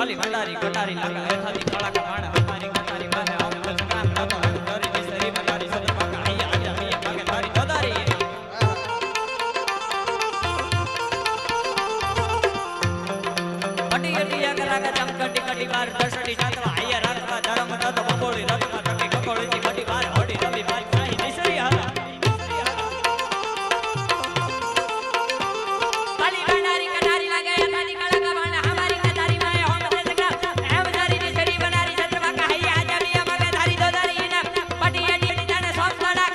વાલી ભંડારી કટારી લાગા હેઠાથી કાળા કમાણ હમારી કટારી બાને આમ સંગ્રામ થતો હરી વિસરી મનારી સદ પાકા અહીંયા આજા મિયા પાકે તારી દોદારી અડી અડી આગરાગા ચમકટી કટી બાર દસડી જાતવા અહીંયા રાખવા ધરમ થતો બકોળી રતમાં ટકી કકોળીથી બડી બાર હોડી રવી બાર સાઈ નિસરી હાલા વાલી ભંડારી કટારી લાગે હેઠાથી કાળા કમાણ હમારી કટારી બાને આમ સંગ્રામ એમ તારી વિસરી મનારી સદ પાકા અહીંયા આજા મિયા પાકે તારી દોદારી ના પટી અડી અડી જાને સોપ લડા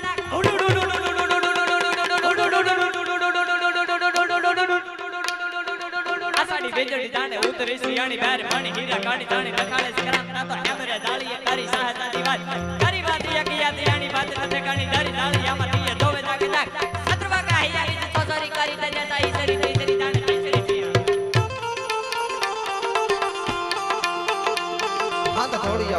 આસાડી બેજડી જાણે ઉતરી સિયાણી બાર પાણી હીરા કાઢી જાણે લખાડે સંગ્રામ ના તો હેમરે દાળીએ કરી સહજાની વાત કરી વાત યકિયા દિયાણી વાત નથે કાણી દારી દાળી આમાં દીએ ધોવે જાગે જાગ સત્રવા કા હૈયા ની તોસરી કરી તને તાઈ સરી તેરી જાણે તીસરી સિયા હા તો થોડી